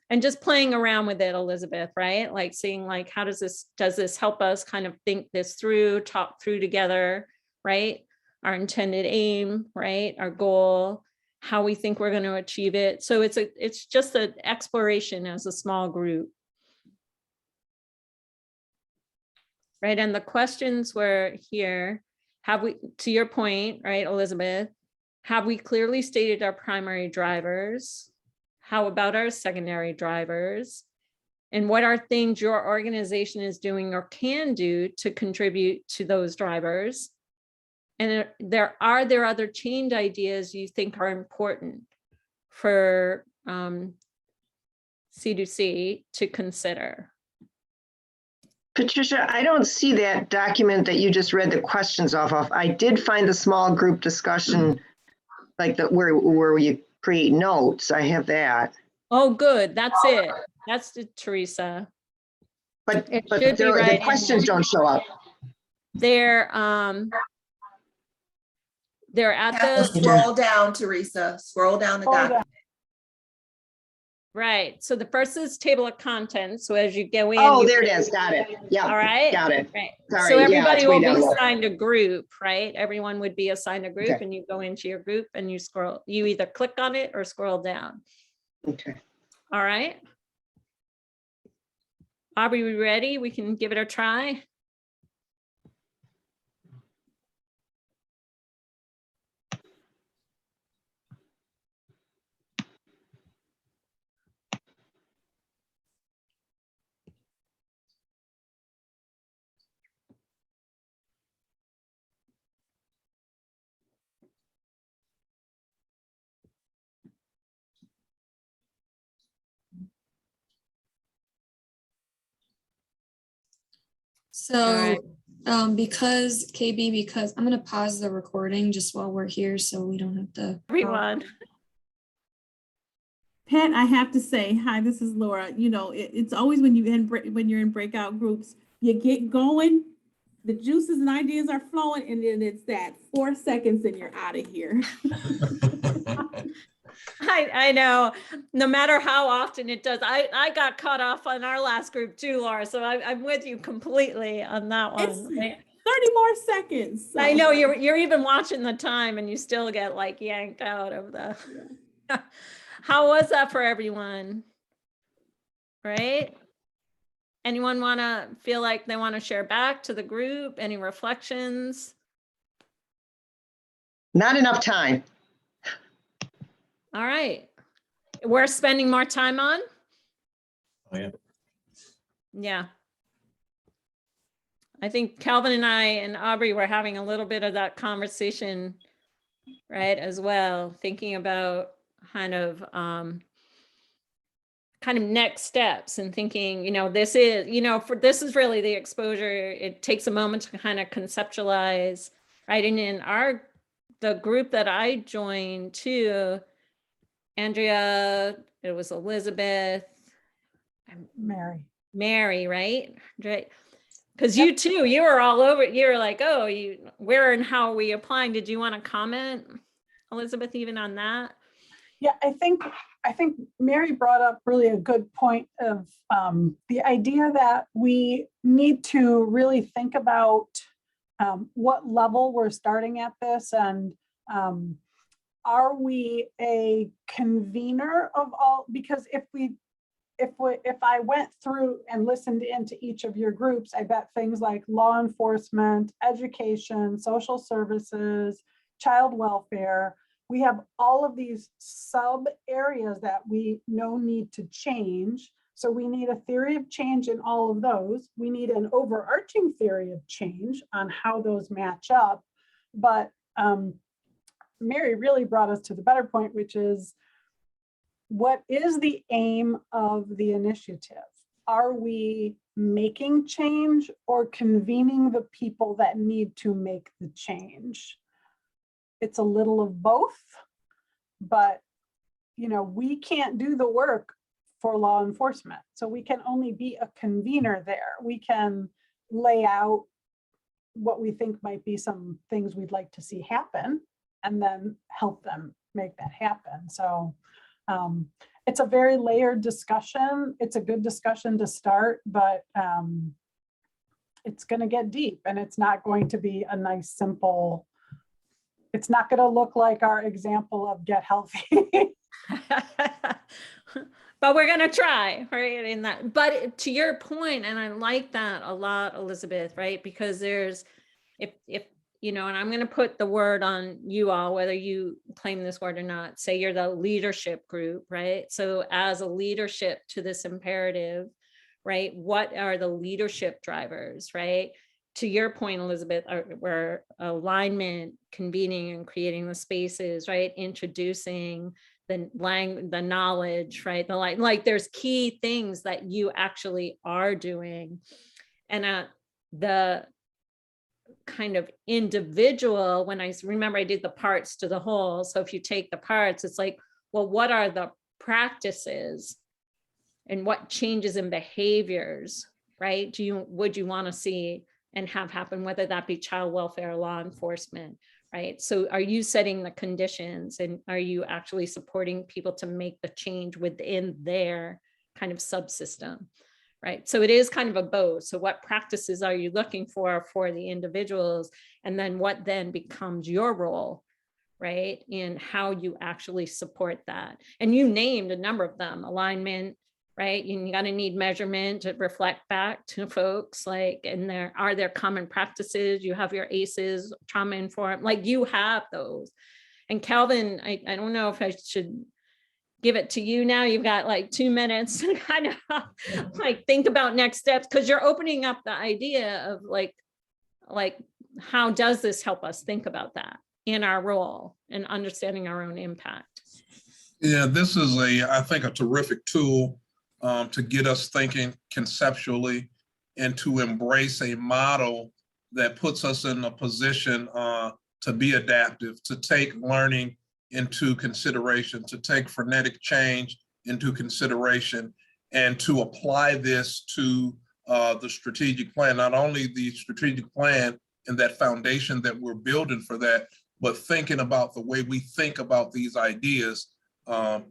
And just playing around with it, Elizabeth, right? Like seeing like, how does this help us kind of think this through, talk through together, right? Our intended aim, right? Our goal, how we think we're going to achieve it. So it's just an exploration as a small group. Right, and the questions were here, have we, to your point, right, Elizabeth, have we clearly stated our primary drivers? How about our secondary drivers? And what are things your organization is doing or can do to contribute to those drivers? And are there other change ideas you think are important for C2C to consider? Patricia, I don't see that document that you just read the questions off of. I did find the small group discussion, like where you create notes. I have that. Oh, good. That's it. That's it, Teresa. But It should be the right in questions there. don't show up. They're at the Scroll down, Teresa. Scroll down the document. right. So the first is table of contents. So as you go in, Oh, there it is. Got it. Yeah. all right. Got it. Right. Sorry, So yeah, everybody it's way will down be low. assigned a group, right? Everyone would be assigned a group, Okay. and you go into your group and you scroll. You either click on it or scroll down. Okay. All right. Aubrey, we ready? We can give it a try. So because I'm going to pause the recording just while we're here so we don't have to. Everyone. Pat, I have to say, hi, this is Laura. You know, it's always when you're in breakout groups, you get going, the juices and ideas are flowing, and then it's that 4 seconds and you're out of here. I know, no matter how often it does, I got caught off on our last group too, Laura. So I'm with you completely on that one. It's 30 more seconds. So. I know you're even watching the time and you still get like yanked out of the. Yeah. How was that for everyone? Right? Anyone want to feel like they want to share back to the group? Any reflections? Not enough time. All right. We're spending more time on? Oh, yeah. Yeah. I think Calvin and I and Aubrey were having a little bit of that conversation, right, as well, thinking about kind of next steps and thinking, you know, this is really the exposure. It takes a moment to kind of conceptualize, right? And in the group that I joined too, Andrea, it was Elizabeth, Mary, right? Right. Because you too, you were all over. You were like, oh, where and how are we applying? Did you want to comment, Elizabeth, even on that? Yeah, I think Mary brought up really a good point of the idea that we need to really think about what level we're starting at this, and are we a convener of all? Because if I went through and listened into each of your groups, I bet things like law enforcement, education, social services, child welfare, we have all of these sub areas that we know need to change. So we need a theory of change in all of those. We need an overarching theory of change on how those match up. But Mary really brought us to the better point, which is, what is the aim of the initiative? Are we making change or convening the people that need to make the change? It's a little of both, but we can't do the work for law enforcement. So we can only be a convener there. We can lay out what we think might be some things we'd like to see happen and then help them make that happen. So it's a very layered discussion. It's a good discussion to start, but it's going to get deep, and it's not going to be a nice, simple, it's not going to look like our example of get healthy. But we're going to try, right? In that, but to your point, and I like that a lot, Elizabeth, right? Because there's, if and I'm going to put the word on you all, whether you claim this word or not, say you're the leadership group, right? So as a leadership to this imperative, right? What are the leadership drivers, right? To your point, Elizabeth, where alignment, convening and creating the spaces, right? Introducing the knowledge, right? Like there's key things that you actually are doing. And the kind of individual, when I remember I did the parts to the whole. So if you take the parts, it's like, well, what are the practices and what changes in behaviors, right? Would you want to see and have happen, whether that be child welfare, law enforcement, right? So are you setting the conditions, and are you actually supporting people to make the change within their kind of subsystem? Right. So it is kind of a both. So what practices are you looking for the individuals? And then what then becomes your role, right? In how you actually support that. And you named a number of them: alignment, right? You got to need measurement to reflect back to folks, like, and are there common practices? You have your ACEs, trauma informed, like you have those. And Calvin, I don't know if I should give it to you now. You've got like 2 minutes to kind of like think about next steps, because you're opening up the idea of like how does this help us think about that in our role and understanding our own impact? Yeah, this is I think a terrific tool to get us thinking conceptually and to embrace a model that puts us in a position to be adaptive, to take learning into consideration, to take frenetic change into consideration, and to apply this to the strategic plan. Not only the strategic plan and that foundation that we're building for that, but thinking about the way we think about these ideas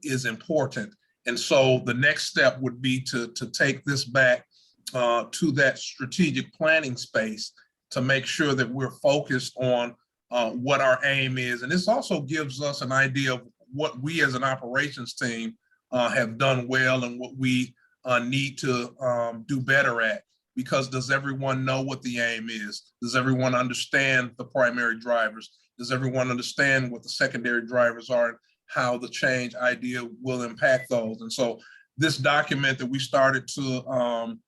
is important. And so the next step would be to take this back to that strategic planning space to make sure that we're focused on what our aim is. And this also gives us an idea of what we as an operations team have done well and what we need to do better at. Because does everyone know what the aim is? Does everyone understand the primary drivers? Does everyone understand what the secondary drivers are and how the change idea will impact those? And so this document that we started to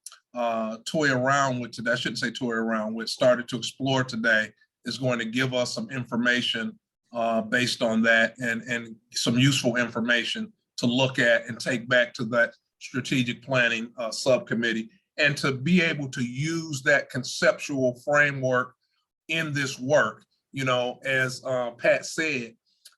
toy around with today, I shouldn't say toy around with, started to explore today, is going to give us some information based on that, and some useful information to look at and take back to that strategic planning subcommittee, and to be able to use that conceptual framework in this work. As Pat said,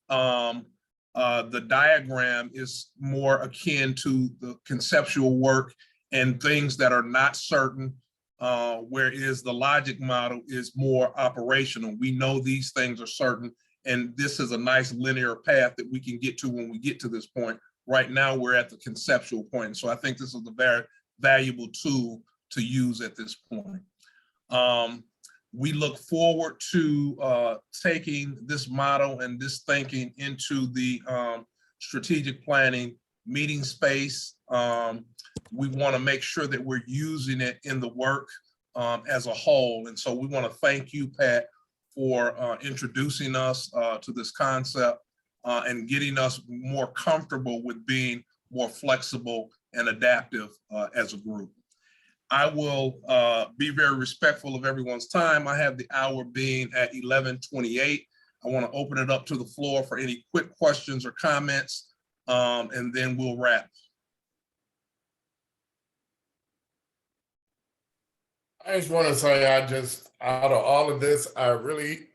the diagram is more akin to the conceptual work and things that are not certain, whereas the logic model is more operational. We know these things are certain, And this is a nice linear path that we can get to when we get to this point. Right now, we're at the conceptual point. So I think this is a very valuable tool to use at this point. We look forward to taking this model and this thinking into the strategic planning meeting space. We want to make sure that we're using it in the work as a whole. And so we want to thank you, Pat, for introducing us to this concept and getting us more comfortable with being more flexible and adaptive as a group. I will be very respectful of everyone's time. I have the hour being at 11:28. I want to open it up to the floor for any quick questions or comments, and then we'll wrap. I just want to say, out of all of this, I really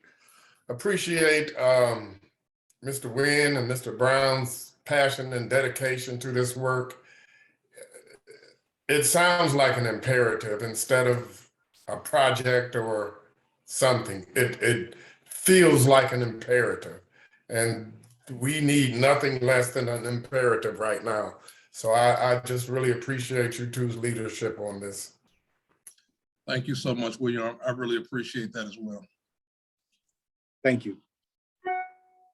appreciate Mr. Wynn and Mr. Brown's passion and dedication to this work. It sounds like an imperative instead of a project or something. It feels like an imperative, and we need nothing less than an imperative right now. So I just really appreciate you two's leadership on this. Thank you so much, William. I really appreciate that as well. Thank you.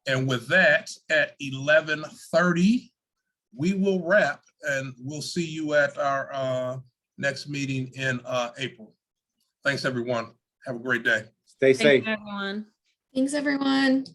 And with that, at 11:30, we will wrap, and we'll see you at our next meeting in April. Thanks, everyone. Have a great day. Stay safe. Thank you, everyone. Thanks, everyone.